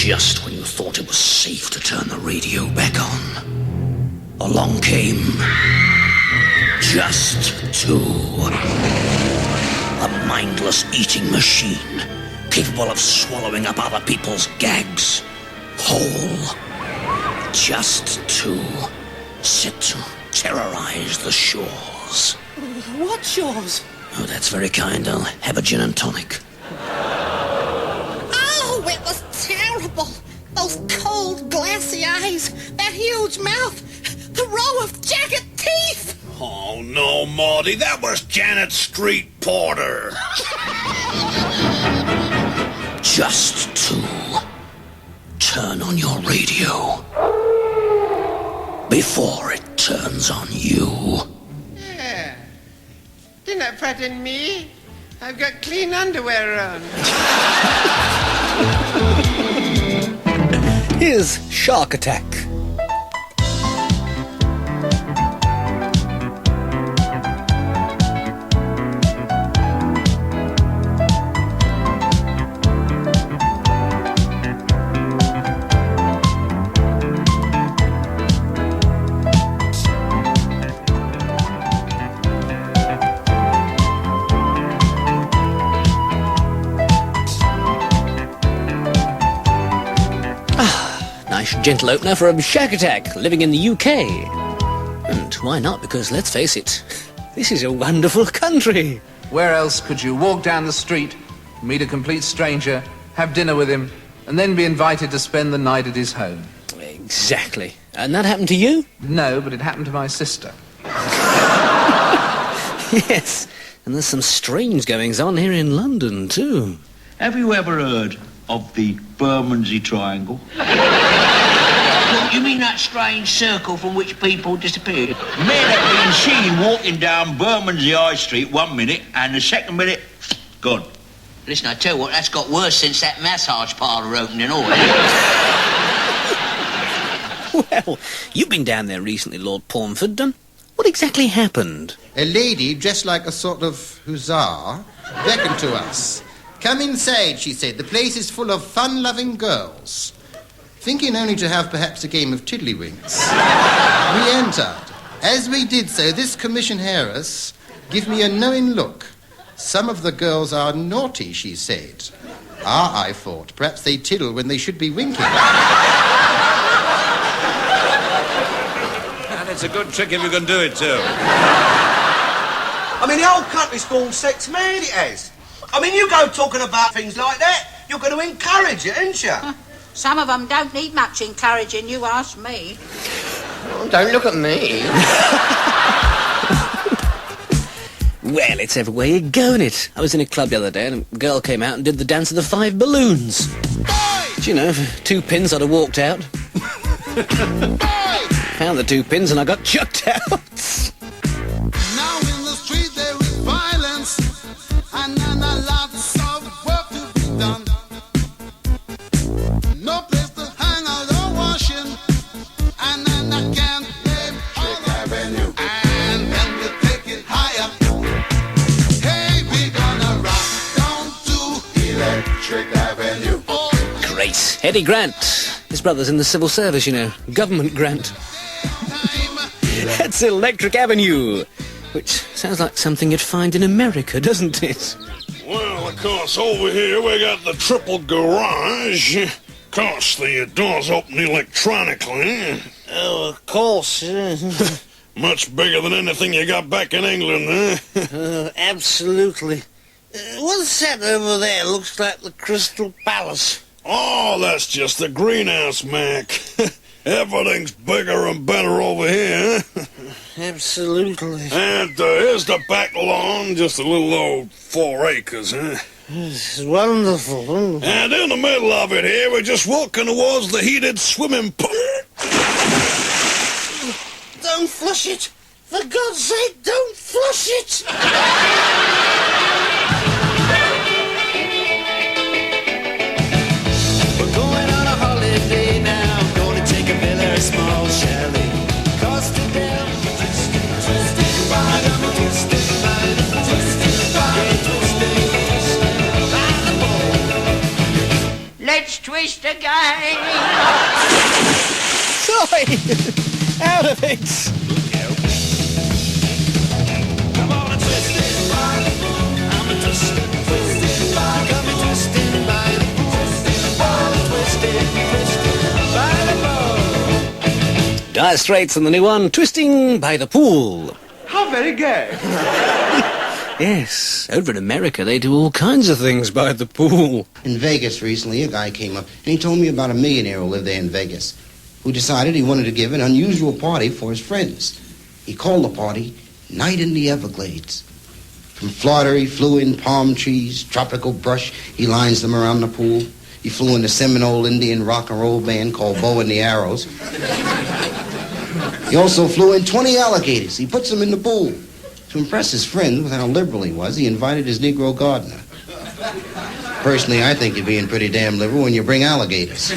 just when you thought it was safe to turn the radio back on, along came Juste 2. A mindless eating machine capable of swallowing up other people's gags whole. Juste 2, set to terrorize the shores. What shores? Oh, that's very kind. I'll have a gin and tonic. Oh, it was terrible. Those cold, glassy eyes, that huge mouth, the row of jagged teeth. Oh, no, Marty, that was Janet Street Porter. Juste 2. Turn on your radio before it turns on you. Yeah. Didn't frighten me. I've got clean underwear on. Here's Shark Attack. Gentle opener for a Shark Attack, living in the UK. And why not? Because, let's face it, this is a wonderful country. Where else could you walk down the street, meet a complete stranger, have dinner with him, and then be invited to spend the night at his home? Exactly. And that happened to you? No, but it happened to my sister. Yes, and there's some strange goings-on here in London, too. Have you ever heard of the Bermondsey Triangle? What, you mean that strange circle from which people disappeared? Men have been seen walking down Bermondsey High Street 1 minute, and the second minute, gone. Listen, I tell you what, that's got worse since that massage parlour opened and all. Well, you've been down there recently, Lord Pornford. What exactly happened? A lady dressed like a sort of hussar beckoned to us. "Come inside," she said. "The place is full of fun-loving girls." Thinking only to have perhaps a game of tiddlywinks, we entered. As we did so, this commission heiress gave me a knowing look. "Some of the girls are naughty," she said. "Ah," I thought, "perhaps they tiddle when they should be winking." And it's a good trick if you can do it, too. I mean, the whole country's gone sex mad, it has. I mean, you go talking about things like that, you're going to encourage it, ain't you? Some of them don't need much encouraging, you ask me. Oh, don't look at me. Well, it's every way you go, in it. I was in a club the other day and a girl came out and did the dance of the 5 balloons. Do you know, for 2 pins I'd have walked out. Found the 2 pins and I got chucked out. Now in the street there is violence and lots of work to be done. No place to hang out or washing, and then I can't name all Avenue. And then we take it higher. Hey, we gonna rock down to Electric Avenue. Great. Eddie Grant. His brother's in the civil service, you know. Government grant. That's Electric Avenue, which sounds like something you'd find in America, doesn't it? Well, of course, over here we got the triple garage. Of course, the doors open electronically. Oh, of course. Much bigger than anything you got back in England, huh? Absolutely. What's that over there? Looks like the Crystal Palace. Oh, that's just the greenhouse, Mac. Everything's bigger and better over here, huh? Absolutely. And here's the back lawn, just a little old 4 acres, huh? It's wonderful. And in the middle of it here, we're just walking towards the heated swimming pool. Don't flush it! For God's sake, don't flush it! We're going on a holiday now, going to take a villa, a small chalet. Costa del twisted by the Let let's twist again. Sorry! Out of it! Dire Straits and the new one, Twisting by the Pool. How very gay. Yes, over in America they do all kinds of things by the pool. In Vegas recently, a guy came up and he told me about a millionaire who lived there in Vegas who decided he wanted to give an unusual party for his friends. He called the party Night in the Everglades. From Florida, he flew in palm trees, tropical brush. He lines them around the pool. He flew in a Seminole Indian rock and roll band called Bow and the Arrows. He also flew in 20 alligators. He puts them in the pool. To impress his friends with how liberal he was, he invited his Negro gardener. Personally, I think you're being pretty damn liberal when you bring alligators.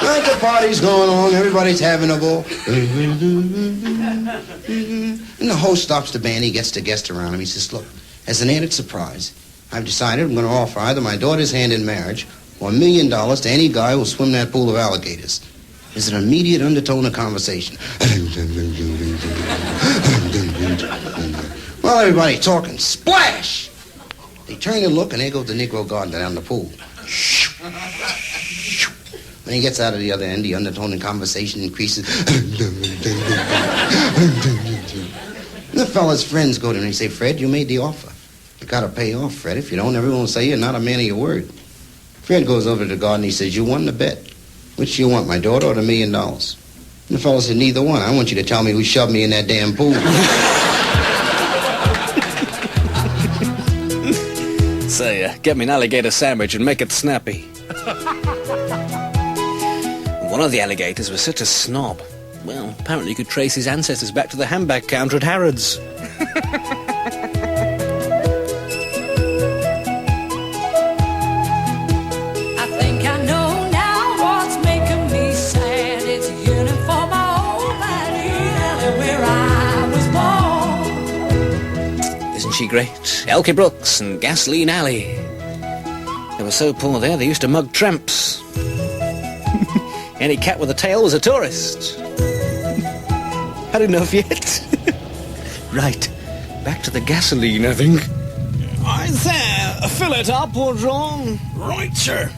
But the party's going on, everybody's having a ball. And the host stops the band, he gets the guests around him. He says, look, as an added surprise, I've decided I'm going to offer either my daughter's hand in marriage or $1 million to any guy who'll swim that pool of alligators. There's an immediate undertone of conversation. Well, everybody talking. Splash! They turn and look, and there goes the Negro gardener down the pool. When he gets out of the other end, the undertone in conversation increases. And the fella's friends go to him and they say, Fred, you made the offer. You gotta pay off, Fred. If you don't, everyone will say you're not a man of your word. Fred goes over to the gardener and he says, you won the bet. Which do you want, my daughter or the $1 million? And the fellow said, neither one. I want you to tell me who shoved me in that damn pool. Say, get me an alligator sandwich and make it snappy. One of the alligators was such a snob. Well, apparently you could trace his ancestors back to the handbag counter at Harrods. She great. Elkie Brooks and Gasoline Alley. They were so poor there, they used to mug tramps. Any cat with a tail was a tourist. Had enough yet? Right. Back to the gasoline, I think. I there. Fill it up, Adrian. Right, sir.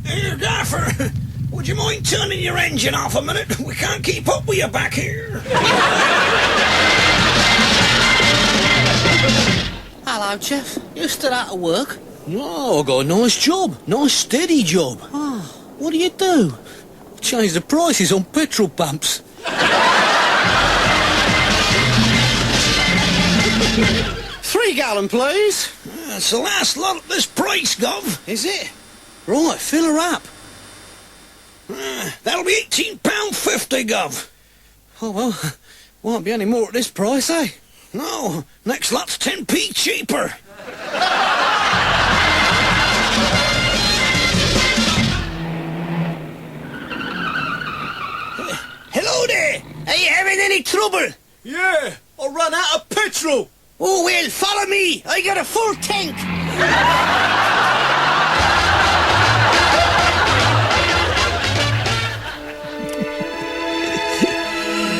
Here, Gaffer. Would you mind turning your engine off a minute? We can't keep up with you back here. Hello, Jeff. You still out of work? Oh, I got a nice job. Nice steady job. Oh, what do you do? Change the prices on petrol pumps. 3 gallon, please. It's the last lot at this price, Gov. Is it? Right, fill her up. That'll be £18.50, Gov. Oh, well, won't be any more at this price, eh? No, next lot's 10p cheaper. Hello there. Are you having any trouble? Yeah, I run out of petrol. Oh, well, follow me. I got a full tank.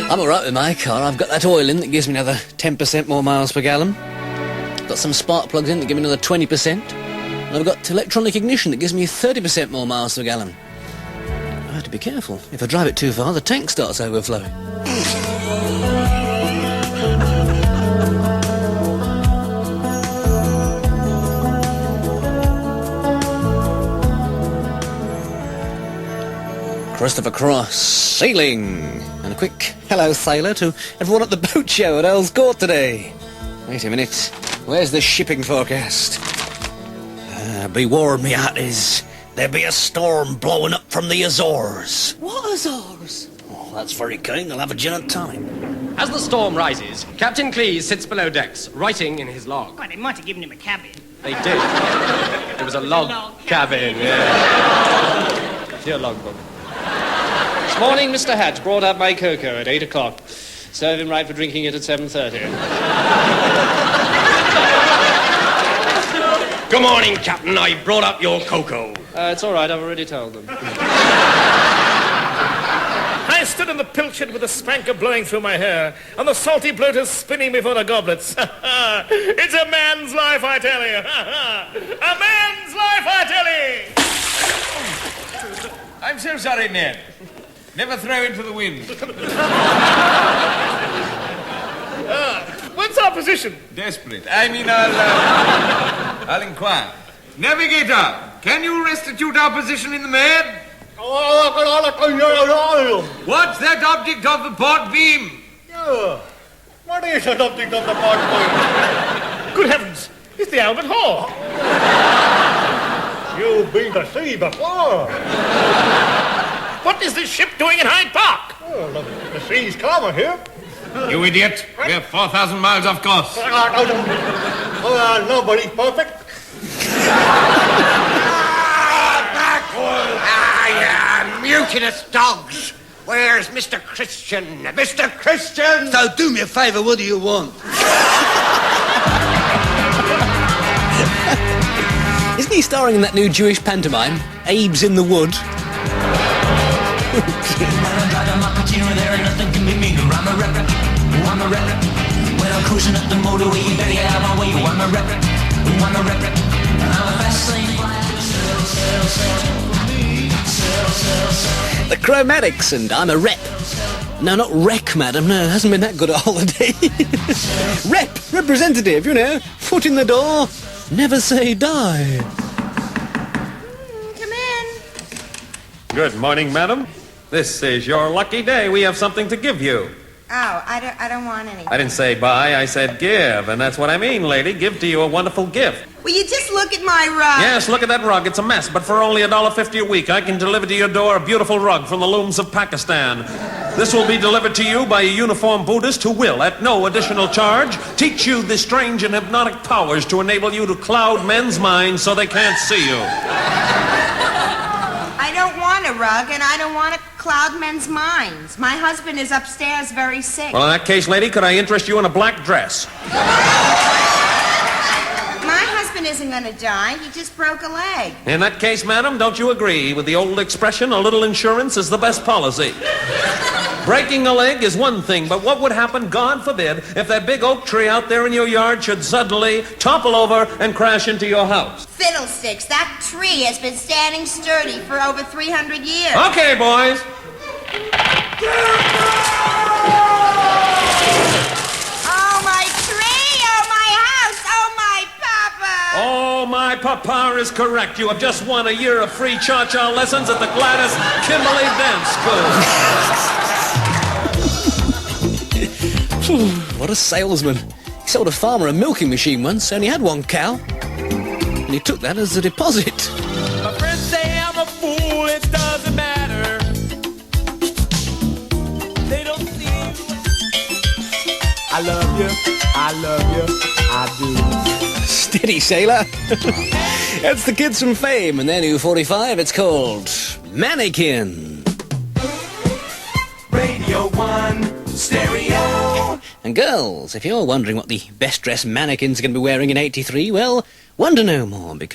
I'm all right with my car. I've got that oil in that gives me another 10% more miles per gallon. Got some spark plugs in that give me another 20%. And I've got electronic ignition that gives me 30% more miles per gallon. I have to be careful. If I drive it too far, the tank starts overflowing. Christopher Cross, sailing. And a quick hello, sailor, to everyone at the boat show at Earl's Court today. Wait a minute. Where's the shipping forecast? Be warned, me hearties. There be a storm blowing up from the Azores. What Azores? Oh, that's very kind. I'll have a gin and tonic. As the storm rises, Captain Cleese sits below decks, writing in his log. Well, they might have given him a cabin. They did. It was a log cabin, yeah. Dear logbook. This morning, Mr. Hatch brought up my cocoa at 8 o'clock. Serve him right for drinking it at 7:30. Good morning, Captain. I brought up your cocoa. It's all right. I've already told them. I stood in the pilchard with a spanker blowing through my hair and the salty bloaters spinning before the goblets. It's a man's life, I tell you. A man's life, I tell you. I'm so sorry, Ned. Never throw into the wind. What's our position? Desperate. I mean, I'll inquire. Navigator, can you restitute our position in the med? What's that object of the port beam? What is that object of the port beam? Good heavens, it's the Albert Hall. You've been to sea before. What is this ship doing in Hyde Park? Oh, the sea's calmer here. You idiot. We're 4,000 miles off course. Nobody's perfect. Mutinous dogs! Where's Mr. Christian? Mr. Christian! So do me a favour, what do you want? Isn't he starring in that new Jewish pantomime, Abe's in the Wood? The Chromatics and I'm a Rep. No, not Wreck, madam. No, it hasn't been that good a holiday. Representative, you know. Foot in the door, never say die. Come in. Good morning, madam. This is your lucky day. We have something to give you. Oh, I don't want any. I didn't say buy, I said give. And that's what I mean, lady. Give to you a wonderful gift. Will you just look at my rug? Yes, look at that rug. It's a mess, but for only $1.50 a week, I can deliver to your door a beautiful rug from the looms of Pakistan. This will be delivered to you by a uniformed Buddhist who will, at no additional charge, teach you the strange and hypnotic powers to enable you to cloud men's minds so they can't see you. I don't want a rug, and I don't want to cloud men's minds. My husband is upstairs very sick. Well, in that case, lady, could I interest you in a black dress? My husband isn't going to die. He just broke a leg. In that case, madam, don't you agree with the old expression, a little insurance is the best policy? Breaking a leg is one thing, but what would happen, God forbid, if that big oak tree out there in your yard should suddenly topple over and crash into your house? Fiddlesticks, that tree has been standing sturdy for over 300 years. Okay, boys. Oh, my tree! Oh, my house! Oh, my papa! Oh, my papa is correct. You have just won a year of free cha-cha lessons at the Gladys Kimberly Dance School. What a salesman. He sold a farmer a milking machine once, only had one cow. And he took that as a deposit. My friends say I'm a fool, it doesn't matter. They don't see you. I love you, I do. Steady, sailor. That's the kids from Fame and their new 45. It's called Mannequin. Radio 1, stereo. And girls, if you're wondering what the best-dressed mannequins are going to be wearing in '83, well, wonder no more, because